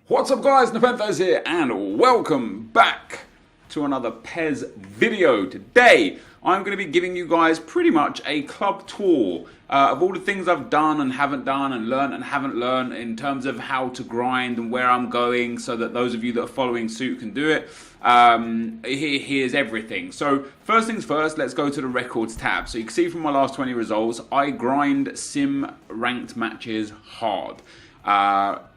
What's up guys, Nepenthes here and welcome back to another PES video. Today I'm going to be giving you guys pretty much a club tour of all the things I've done and haven't done and learned and haven't learned in terms of how to grind and where I'm going, so that those of you that are following suit can do it. Here's everything. So first things first, let's go to the records tab. So you can see from my last 20 results, I grind sim ranked matches hard.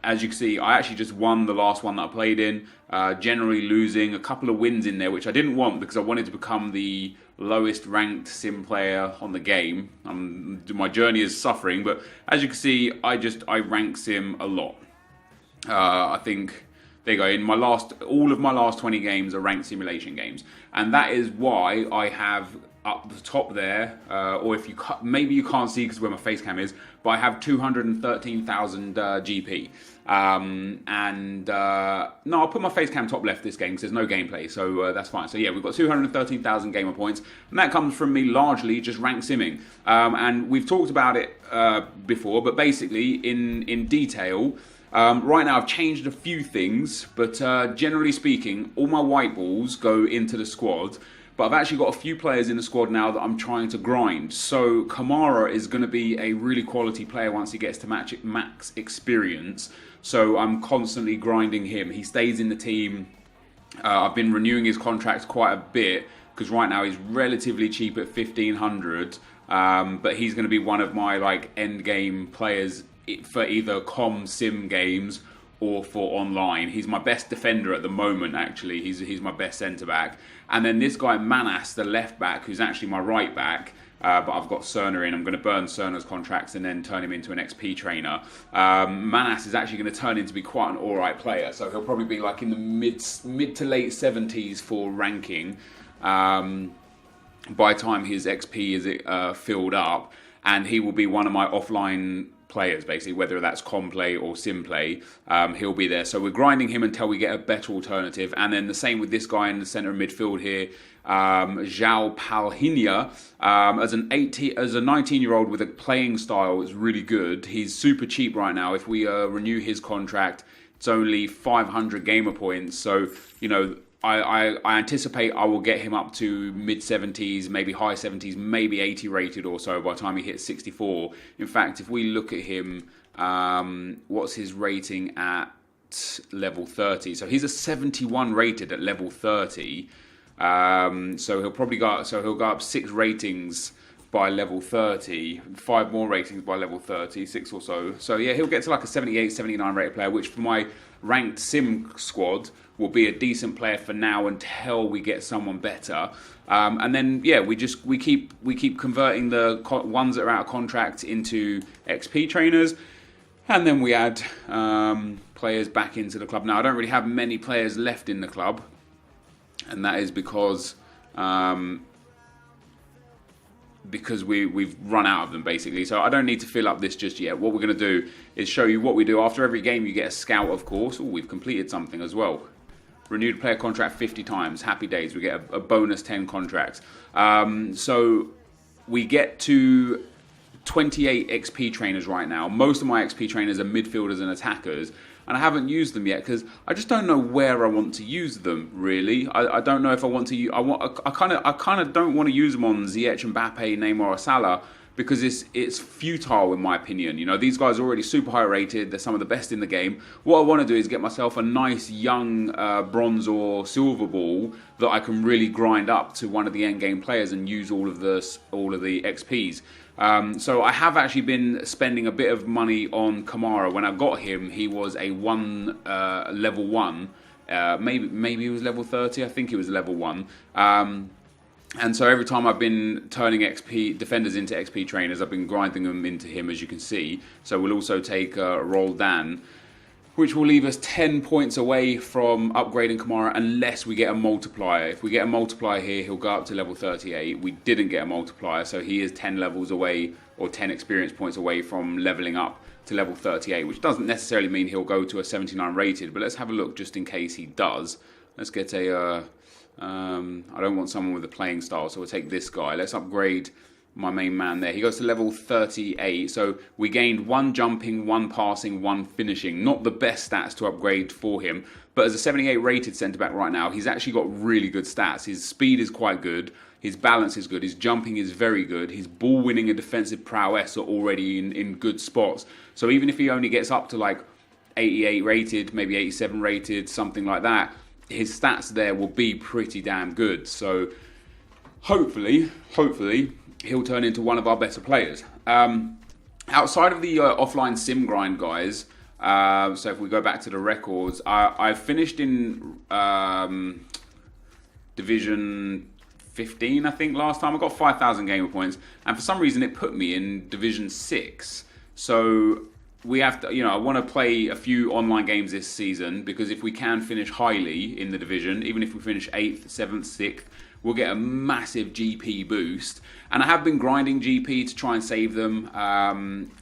As you can see, I actually just won the last one that I played in, generally losing a couple of wins in there, which I didn't want because I wanted to become the lowest ranked sim player on the game. My journey is suffering, but as you can see, I rank sim a lot. I think, there you go, in all of my last 20 games are ranked simulation games, and that is why I have up the top there, or if you maybe you can't see because where my face cam is, but I have 213,000 GP. No, I'll put my face cam top left this game because there's no gameplay, so that's fine. So yeah, we've got 213,000 gamer points, and that comes from me largely just rank simming. And we've talked about it before, but basically in detail. Right now I've changed a few things, but generally speaking, all my white balls go into the squad. But I've actually got a few players in the squad now that I'm trying to grind. So Kamara is going to be a really quality player once he gets to max experience. So I'm constantly grinding him. He stays in the team. I've been renewing his contract quite a bit because right now he's relatively cheap at 1,500. But he's going to be one of my end game players for either sim games or for online. He's my best defender at the moment, actually. He's my best centre-back. And then this guy, Manas, the left-back, who's actually my right-back, but I've got Cerner in. I'm going to burn Cerner's contracts and then turn him into an XP trainer. Manas is actually going to turn into be quite an alright player. So he'll probably be in the mid to late 70s for ranking by the time his XP is filled up. And he will be one of my offline players, basically, whether that's com play or sim play. He'll be there. So we're grinding him until we get a better alternative. And then the same with this guy in the centre of midfield here, João Palhinha. As a 19-year-old with a playing style, is really good. He's super cheap right now. If we renew his contract, it's only 500 gamer points. So, I anticipate I will get him up to mid-70s, maybe high 70s, maybe 80 rated or so by the time he hits 64. In fact, if we look at him, what's his rating at level 30? So he's a 71 rated at level 30. So he'll probably go up 6 ratings by level 30, 5 more ratings by level 30, 6 or so. So yeah, he'll get to a 78, 79 rated player, which for my ranked sim squad will be a decent player for now until we get someone better. And then yeah, we keep converting the ones that are out of contract into XP trainers, and then we add players back into the club. Now I don't really have many players left in the club, and that is because we've run out of them, basically. So I don't need to fill up this just yet. What we're going to do is show you what we do. After every game you get a scout, of course. Oh, we've completed something as well. Renewed player contract 50 times. Happy days. We get a bonus 10 contracts. So we get to 28 XP trainers right now. Most of my XP trainers are midfielders and attackers, and I haven't used them yet because I just don't know where I want to use them. Really, I don't know if I want to. I kind of don't want to use them on Ziyech, Mbappe, Neymar, or Salah because it's futile in my opinion. These guys are already super high rated. They're some of the best in the game. What I want to do is get myself a nice young bronze or silver ball that I can really grind up to one of the end game players and use all of the XPs. So I have actually been spending a bit of money on Kamara. When I got him, he was a level 1. Maybe he was level 30. I think he was level 1. And so every time I've been turning XP defenders into XP trainers, I've been grinding them into him, as you can see. So we'll also take Roldan, which will leave us 10 points away from upgrading Kamara unless we get a multiplier. If we get a multiplier here, he'll go up to level 38. We didn't get a multiplier, so he is 10 levels away, or 10 experience points away from leveling up to level 38, which doesn't necessarily mean he'll go to a 79 rated, but let's have a look just in case he does. Let's get I don't want someone with a playing style, so we'll take this guy. Let's upgrade my main man there. He goes to level 38. So we gained 1 jumping, 1 passing, 1 finishing. Not the best stats to upgrade for him. But as a 78 rated centre-back right now, he's actually got really good stats. His speed is quite good. His balance is good. His jumping is very good. His ball winning and defensive prowess are already in good spots. So even if he only gets up to like 88 rated, maybe 87 rated, something like that, his stats there will be pretty damn good. So hopefully, he'll turn into one of our better players. Outside of the offline sim grind, guys, so if we go back to the records, I finished in Division 15, I think, last time. I got 5,000 gamer points, and for some reason it put me in Division 6. So we have to, I want to play a few online games this season, because if we can finish highly in the division, even if we finish 8th, 7th, 6th, we'll get a massive GP boost. And I have been grinding GP to try and save them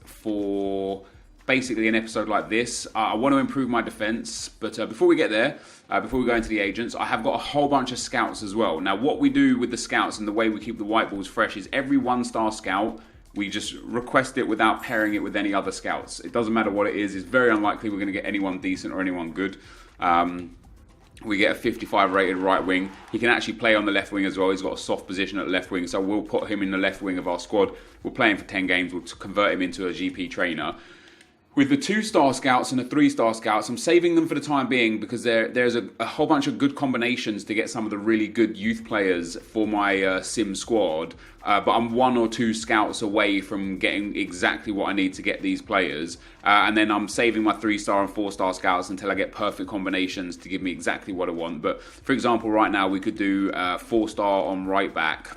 for basically an episode like this. I want to improve my defense, but before we get there, before we go into the agents, I have got a whole bunch of scouts as well. Now, what we do with the scouts and the way we keep the white balls fresh is every 1-star scout, we just request it without pairing it with any other scouts. It doesn't matter what it is. It's very unlikely we're going to get anyone decent or anyone good. We get a 55 rated right wing. He can actually play on the left wing as well. He's got a soft position at the left wing, so we'll put him in the left wing of our squad. We'll play him for 10 games. We'll convert him into a GP trainer. With the 2-star scouts and the 3-star scouts, I'm saving them for the time being, because there's a whole bunch of good combinations to get some of the really good youth players for my sim squad. But I'm 1 or 2 scouts away from getting exactly what I need to get these players. And then I'm saving my 3-star and 4-star scouts until I get perfect combinations to give me exactly what I want. But for example, right now we could do 4-star on right back.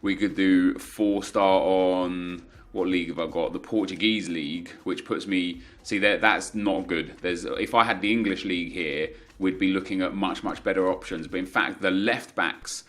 We could do 4-star on... What league have I got? The Portuguese league, which puts me... See, that's not good. If I had the English league here, we'd be looking at much, much better options. But in fact, the left backs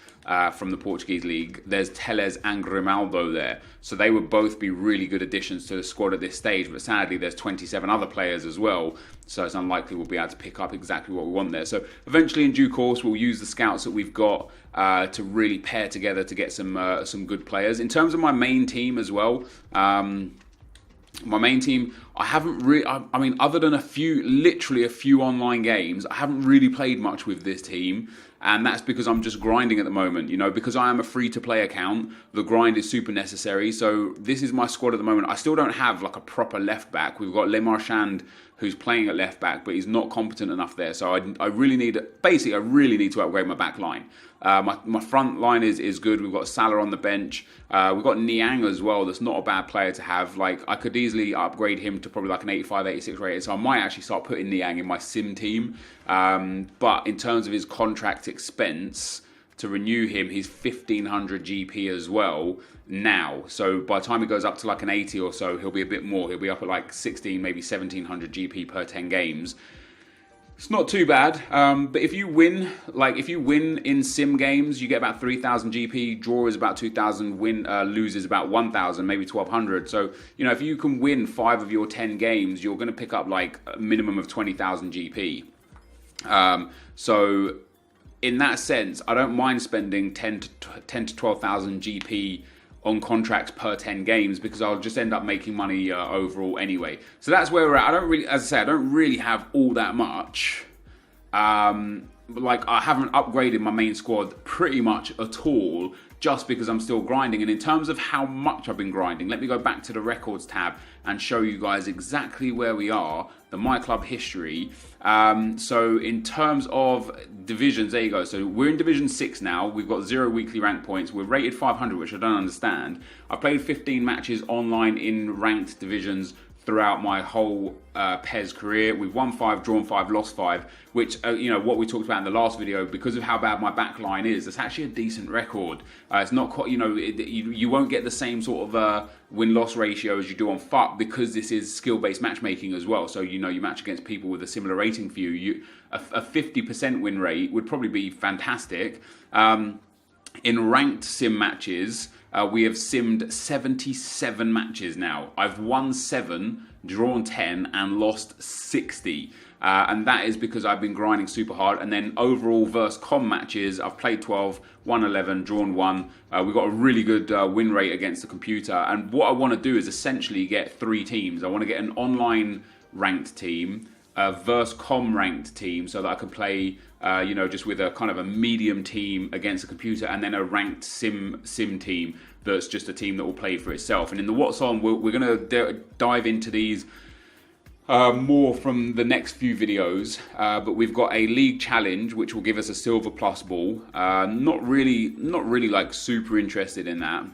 from the Portuguese league, there's Telles and Grimaldo there. So they would both be really good additions to the squad at this stage. But sadly, there's 27 other players as well. So it's unlikely we'll be able to pick up exactly what we want there. So eventually, in due course, we'll use the scouts that we've got to really pair together to get some good players. In terms of my main team as well, my main team, I haven't really, I mean, other than literally a few online games, I haven't really played much with this team. And that's because I'm just grinding at the moment, because I am a free-to-play account, the grind is super necessary. So this is my squad at the moment. I still don't have like a proper left back. We've got Le Marchand, who's playing at left back, but he's not competent enough there. So I really need to upgrade my back line. My front line is good. We've got Salah on the bench. We've got Niang as well. That's not a bad player to have. Like, I could easily upgrade him to probably like an 85, 86 rated. So I might actually start putting Niang in my sim team. But in terms of his contract expense, to renew him, he's 1,500 GP as well now. So by the time he goes up to like an 80 or so, he'll be a bit more. He'll be up at like 16, maybe 1,700 GP per 10 games. It's not too bad, but if you win in sim games, you get about 3,000 GP. Draw is about 2,000. Lose is about 1,000, maybe 1,200. So if you can win 5 of your 10 games, you're going to pick up like a minimum of 20,000 GP. So in that sense, I don't mind spending 10 to 12,000 GP on contracts per 10 games, because I'll just end up making money overall anyway. So that's where we're at. I don't really have all that much. Like, I haven't upgraded my main squad pretty much at all, just because I'm still grinding. And in terms of how much I've been grinding, let me go back to the records tab and show you guys exactly where we are, the My Club history. So in terms of divisions, there you go. So we're in Division 6 now. We've got 0 weekly rank points. We're rated 500, which I don't understand. I played 15 matches online in ranked divisions throughout my whole PES career. We've won 5, drawn 5, lost 5, which, what we talked about in the last video, because of how bad my back line is, it's actually a decent record. It's not quite, you won't get the same sort of win-loss ratio as you do on FUT, because this is skill-based matchmaking as well. So, you match against people with a similar rating for you. A 50% win rate would probably be fantastic. In ranked sim matches, we have simmed 77 matches now. I've won 7, drawn 10, and lost 60. And that is because I've been grinding super hard. And then overall versus com matches, I've played 12, won 11, drawn 1. We've got a really good win rate against the computer. And what I want to do is essentially get 3 teams. I want to get an online ranked team, a versus com ranked team, so that I can play, just with a kind of a medium team against a computer, and then a ranked sim team that's just a team that will play for itself. And in the What's On, we're going to dive into these more from the next few videos, but we've got a league challenge which will give us a silver plus ball. Not really like super interested in that,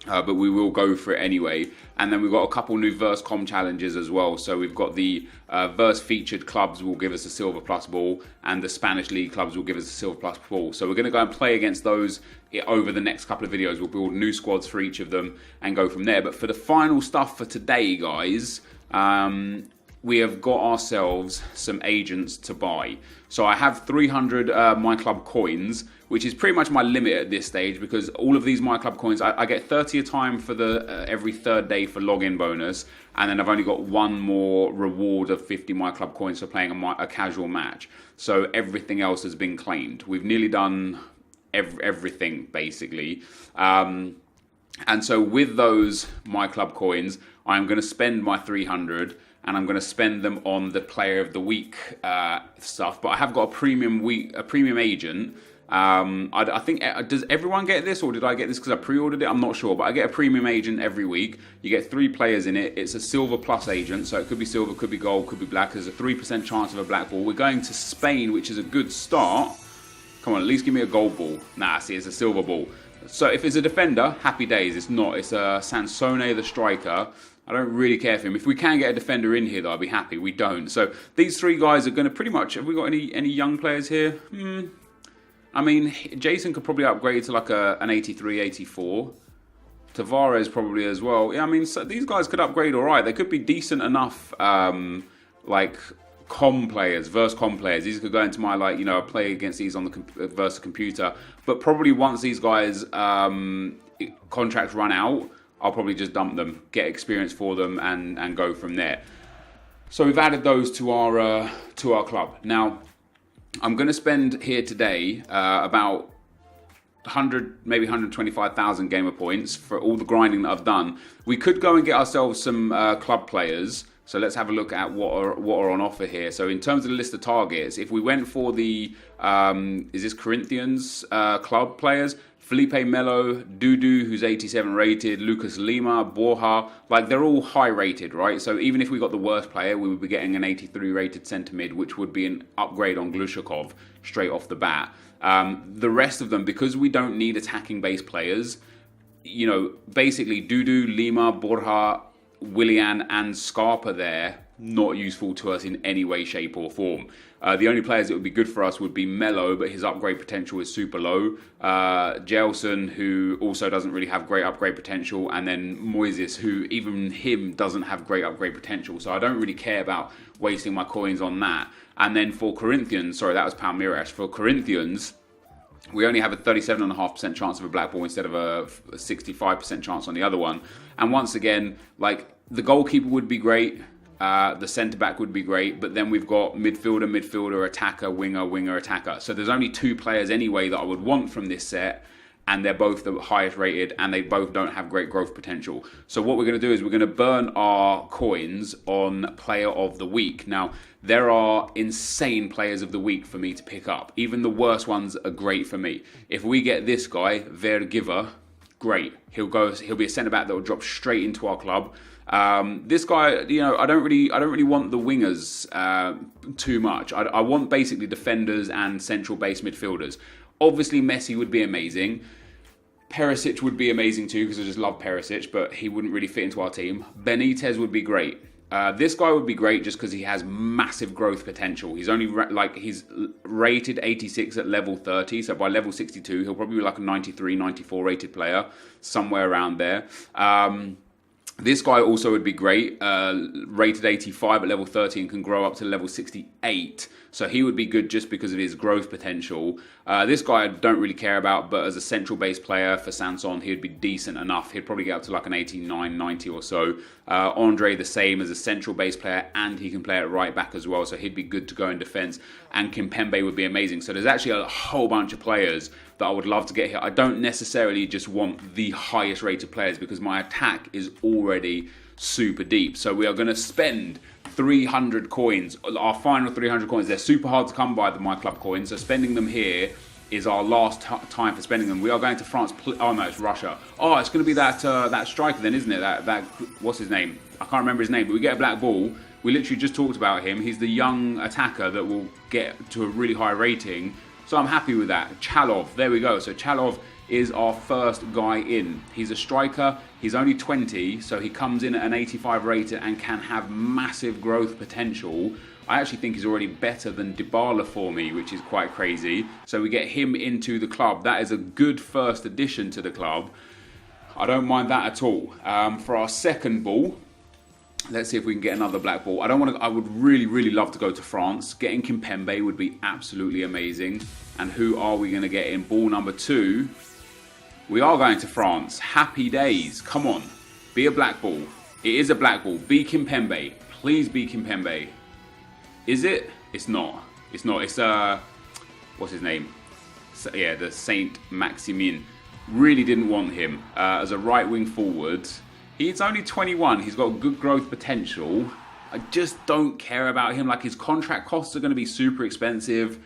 but we will go for it anyway. And then we've got a couple new verse com challenges as well. So we've got the verse featured clubs will give us a silver plus ball, and the Spanish league clubs will give us a silver plus ball. So we're going to go and play against those over the next couple of videos. We'll build new squads for each of them and go from there. But for the final stuff for today, guys, we have got ourselves some agents to buy. So I have 300 My Club coins, which is pretty much my limit at this stage, because all of these My Club coins, I get 30 a time for the every third day for login bonus, and then I've only got one more reward of 50 My Club coins for playing a casual match. So everything else has been claimed. We've nearly done everything, basically. And so with those My Club coins, I'm going to spend my 300, and I'm going to spend them on the Player of the Week stuff. But I have got a premium agent. I think, does everyone get this, or did I get this because I pre-ordered it? I'm not sure, but I get a premium agent every week. You get 3 players in it. It's a silver plus agent, so it could be silver, could be gold, could be black. There's a 3% chance of a black ball. We're going to Spain, which is a good start. Come on, at least give me a gold ball. Nah, see, it's a silver ball. So if it's a defender, happy days. It's not. It's a Sansone, the striker. I don't really care for him. If we can get a defender in here, though, I'll be happy. We don't. So these 3 guys are going to pretty much... Have we got any young players here? I mean, Jason could probably upgrade to like an 83, 84. Tavares probably as well. Yeah, I mean, so these guys could upgrade all right. They could be decent enough, like com players, versus com players. These could go into my, like, play against these on the versus computer. But probably once these guys' contracts run out, I'll probably just dump them, get experience for them, and go from there. So we've added those to our club. Now, I'm going to spend here today about 100, maybe 125,000 gamer points for all the grinding that I've done. We could go and get ourselves some club players. So let's have a look at what are on offer here. So in terms of the list of targets, if we went for the is this Corinthians club players? Felipe Melo, Dudu, who's 87 rated, Lucas Lima, Borja, like they're all high rated, right? So even if we got the worst player, we would be getting an 83 rated centre mid, which would be an upgrade on Glushakov straight off the bat. The rest of them, because we don't need attacking based players, basically Dudu, Lima, Borja, Willian and Scarpa there, not useful to us in any way, shape or form. The only players that would be good for us would be Melo, but his upgrade potential is super low. Gelson, who also doesn't really have great upgrade potential. And then Moises, who even him doesn't have great upgrade potential. So I don't really care about wasting my coins on that. And then for Corinthians, sorry, that was Palmeiras. For Corinthians, we only have a 37.5% chance of a black ball instead of a 65% chance on the other one. And once again, like the goalkeeper would be great. The centre-back would be great, but then we've got midfielder, attacker, winger, attacker. So there's only 2 players anyway that I would want from this set, and they're both the highest rated, and they both don't have great growth potential. So what we're going to do is we're going to burn our coins on Player of the Week. Now, there are insane Players of the Week for me to pick up. Even the worst ones are great for me. If we get this guy, Vergiver, great. He'll be a centre-back that will drop straight into our club. This guy, I don't really want the wingers too much. I want basically defenders and central base midfielders. Obviously, Messi would be amazing. Perisic would be amazing too, because I just love Perisic, but he wouldn't really fit into our team. Benitez would be great. This guy would be great just because he has massive growth potential. He's only he's rated 86 at level 30, so by level 62, he'll probably be like a 93, 94 rated player, somewhere around there. This guy also would be great. Rated 85 at level 30 and can grow up to level 68. So he would be good just because of his growth potential. This guy I don't really care about, but as a central base player for Sanson, he'd be decent enough. He'd probably get up to like an 89, 90 or so. Andre the same as a central base player, and he can play at right back as well. So he'd be good to go in defence. And Kimpembe would be amazing. So there's actually a whole bunch of players that I would love to get here. I don't necessarily just want the highest rated players because my attack is already super deep. So we are going to spend 300 coins, our final 300 coins. They're super hard to come by, the My Club coins. So spending them here is our last time for spending them. We are going to France. Oh no, it's Russia. Oh, it's going to be that striker then, isn't it? That what's his name? I can't remember his name, but we get a black ball. We literally just talked about him. He's the young attacker that will get to a really high rating. So I'm happy with that. Chaleff, there we go. So Chaleff is our first guy in. He's a striker. He's only 20, so he comes in at an 85 rated and can have massive growth potential. I actually think he's already better than Dybala for me, which is quite crazy. So we get him into the club. That is a good first addition to the club. I don't mind that at all. For our second ball, let's see if we can get another black ball. I would really, really love to go to France. Getting Kimpembe would be absolutely amazing. And who are we going to get in ball number 2? We are going to France. Happy days. Come on. Be a black ball. It is a black ball. Be Kimpembe. Please be Kimpembe. Is it? It's not. It's not. It's, what's his name? Yeah, the Saint Maximin. Really didn't want him as a right wing forward. He's only 21. He's got good growth potential. I just don't care about him. Like, his contract costs are going to be super expensive.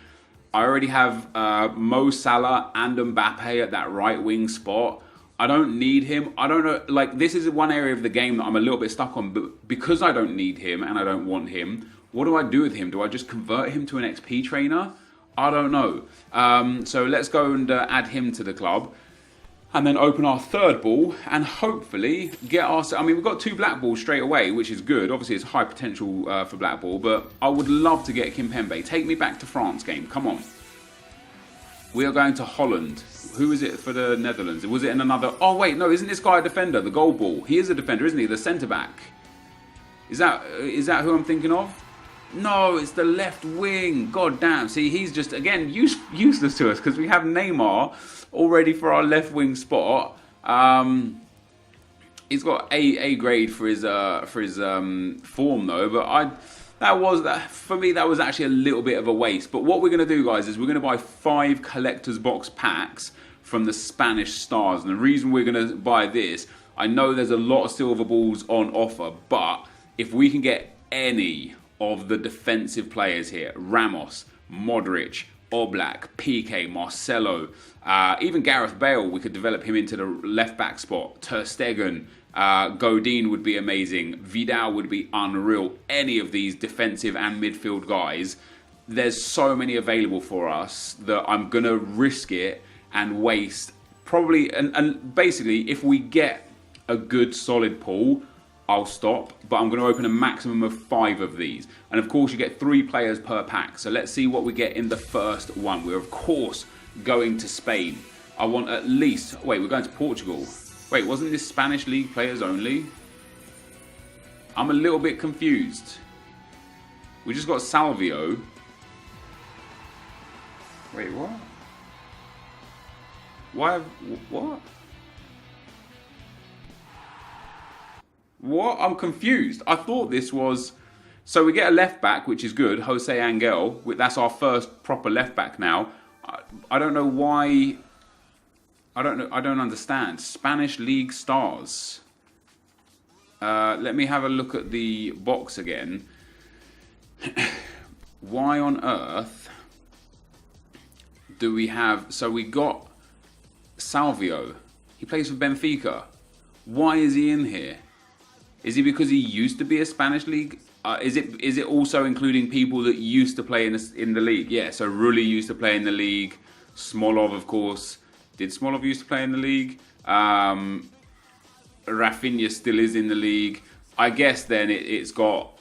I already have Mo Salah and Mbappe at that right wing spot. I don't need him. I don't know. Like, this is one area of the game that I'm a little bit stuck on. But because I don't need him and I don't want him, what do I do with him? Do I just convert him to an XP trainer? I don't know. So let's go and add him to the club. And then open our third ball and hopefully get our... I mean, we've got 2 black balls straight away, which is good. Obviously, it's high potential for black ball, but I would love to get Kimpembe. Take me back to France game. Come on. We are going to Holland. Who is it for the Netherlands? Was it in another... Oh, wait, no, isn't this guy a defender? The goal ball. He is a defender, isn't he? The centre-back. Is that who I'm thinking of? No, it's the left wing. God damn. See, he's just, again, useless to us because we have Neymar already for our left wing spot. He's got A grade for his form though, but for me that was actually a little bit of a waste. But what we're going to do, guys, is we're going to buy 5 collector's box packs from the Spanish Stars. And the reason we're going to buy this, I know there's a lot of silver balls on offer, but if we can get any of the defensive players here, Ramos, Modric, Oblak, PK, Marcelo, even Gareth Bale, we could develop him into the left back spot. Ter Stegen, Godin would be amazing. Vidal would be unreal. Any of these defensive and midfield guys, there's so many available for us that I'm going to risk it and waste probably. And basically, if we get a good solid pool, I'll stop, but I'm going to open a maximum of 5 of these. And of course, you get 3 players per pack. So let's see what we get in the first one. We're, of course, going to Spain. I want at least... Wait, we're going to Portugal. Wait, wasn't this Spanish League players only? I'm a little bit confused. We just got Salvio. Wait, what? Why? What? What? I'm confused. I thought this was... So we get a left back, which is good. Jose Angel. That's our first proper left back now. I don't know why... I don't understand. Spanish League Stars. Let me have a look at the box again. Why on earth do we have... So we got Salvio. He plays for Benfica. Why is he in here? Is it because he used to be a Spanish league? Is it also including people that used to play in the league? Yeah, so Rulli used to play in the league. Smolov, of course. Did Smolov used to play in the league? Rafinha still is in the league. I guess then it's got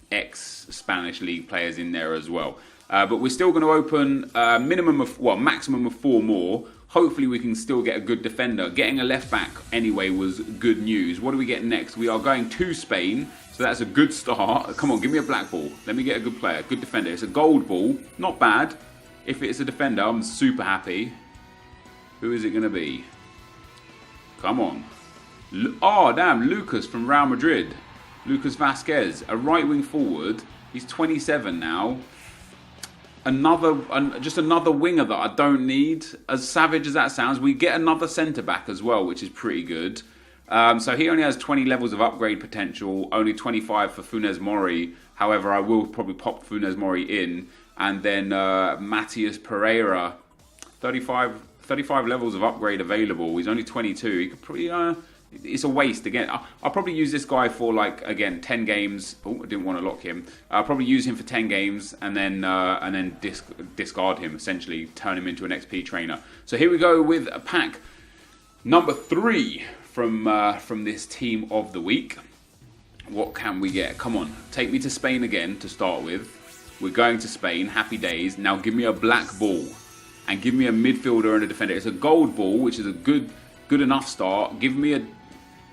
ex-Spanish league players in there as well. But we're still going to open maximum of 4 more. hopefully we can still get a good defender. Getting a left back anyway was good news. What do we get next? We are going to Spain, so that's a good start. Come on, give me a black ball. Let me get a good player, good defender. It's a gold ball, not bad. If it's a defender, I'm super happy. Who is it going to be? Come on. Oh, damn, Lucas from Real Madrid. Lucas Vasquez, a right wing forward. He's 27 now. Just another winger that I don't need. As savage as that sounds, we get another centre back as well, which is pretty good. So he only has 20 levels of upgrade potential, only 25 for Funes Mori. However, I will probably pop Funes Mori in. And then Matias Pereira, 35 levels of upgrade available. He's only 22. He could probably... it's a waste again. I'll probably use this guy for, like, again, 10 games. Oh, I didn't want to lock him. I'll probably use him for 10 games and then discard him, essentially turn him into an XP trainer. So here we go with pack number 3 from this team of the week. What can we get? Come on, take me to Spain again to start with. We're going to Spain. Happy days. Now give me a black ball and give me a midfielder and a defender. It's a gold ball, which is a good enough start. Give me a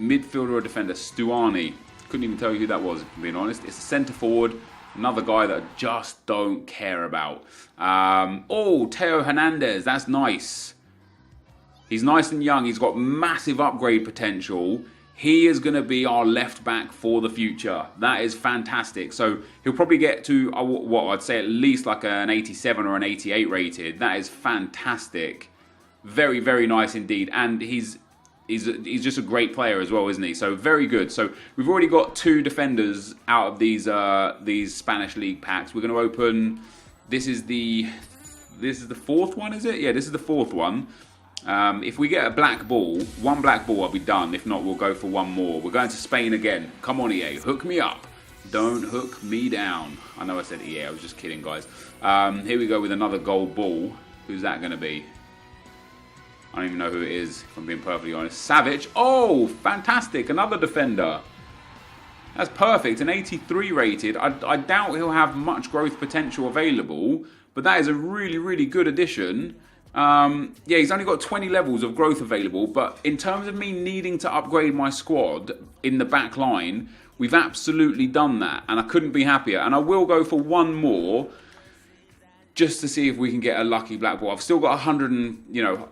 midfielder or defender. Stuani. Couldn't even tell you who that was, if I'm being honest. It's a centre forward. Another guy that I just don't care about. Oh, Taro Hernandez. That's nice. He's nice and young. He's got massive upgrade potential. He is going to be our left back for the future. That is fantastic. So he'll probably get to, what I'd say, at least like an 87 or an 88 rated. That is fantastic. Very, very nice indeed. And he's just a great player as well, isn't he? So very good. So we've already got 2 defenders out of these Spanish league packs. We're going to open. This is the 4th one, is it? Yeah, this is the 4th one. If we get a black ball, 1 black ball, I'll be done. If not, we'll go for 1 more. We're going to Spain again. Come on, EA, hook me up. Don't hook me down. I know I said EA. I was just kidding, guys. Here we go with another gold ball. Who's that going to be? I don't even know who it is, if I'm being perfectly honest. Savage. Oh, fantastic. Another defender. That's perfect. An 83 rated. I doubt he'll have much growth potential available, but that is a really, really good addition. Yeah, he's only got 20 levels of growth available, but in terms of me needing to upgrade my squad in the back line, we've absolutely done that, and I couldn't be happier. And I will go for 1 more, just to see if we can get a lucky black ball. I've still got 100 and,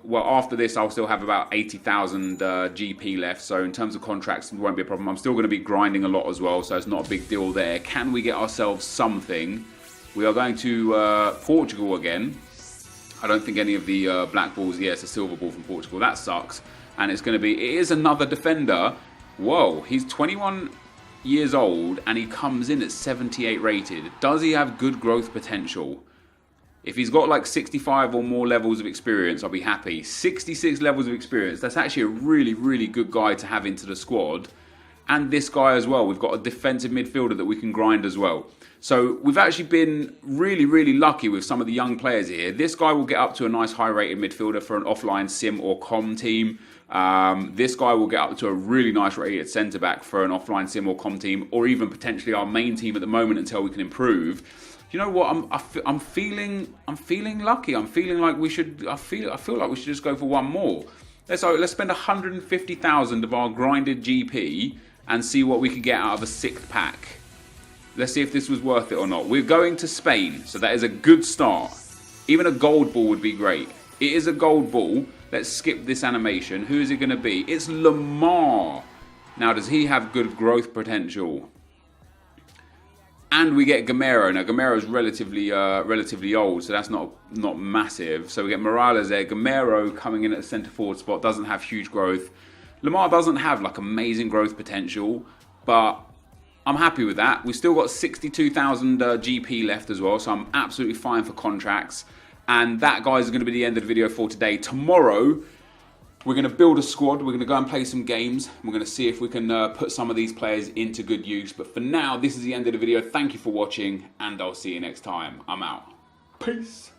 well, after this, I'll still have about 80,000 GP left. So in terms of contracts, it won't be a problem. I'm still going to be grinding a lot as well, so it's not a big deal there. Can we get ourselves something? We are going to Portugal again. I don't think any of the black balls, yeah, it's a silver ball from Portugal. That sucks. And it's going to be, it is another defender. Whoa, he's 21 years old and he comes in at 78 rated. Does he have good growth potential? If he's got like 65 or more levels of experience, I'll be happy. 66 levels of experience. That's actually a really, really good guy to have into the squad. And this guy as well. We've got a defensive midfielder that we can grind as well. So we've actually been really, really lucky with some of the young players here. This guy will get up to a nice high-rated midfielder for an offline sim or com team. This guy will get up to a really nice rated centre-back for an offline sim or com team, or even potentially our main team at the moment until we can improve. You know what? I'm feeling lucky. I'm feeling like we should. I feel like we should just go for 1 more. Let's spend 150,000 of our grinded GP and see what we can get out of a 6th pack. Let's see if this was worth it or not. We're going to Spain, so that is a good start. Even a gold ball would be great. It is a gold ball. Let's skip this animation. Who is it going to be? It's Lamar. Now, does he have good growth potential? And we get Gamero. Now, Gamero is relatively old, so that's not massive. So we get Morales there. Gamero coming in at the centre forward spot doesn't have huge growth. Lamar doesn't have like amazing growth potential, but I'm happy with that. We've still got 62,000 GP left as well, so I'm absolutely fine for contracts. And that, guys, is going to be the end of the video for today. Tomorrow, we're going to build a squad. We're going to go and play some games. We're going to see if we can put some of these players into good use. But for now, this is the end of the video. Thank you for watching, and I'll see you next time. I'm out. Peace.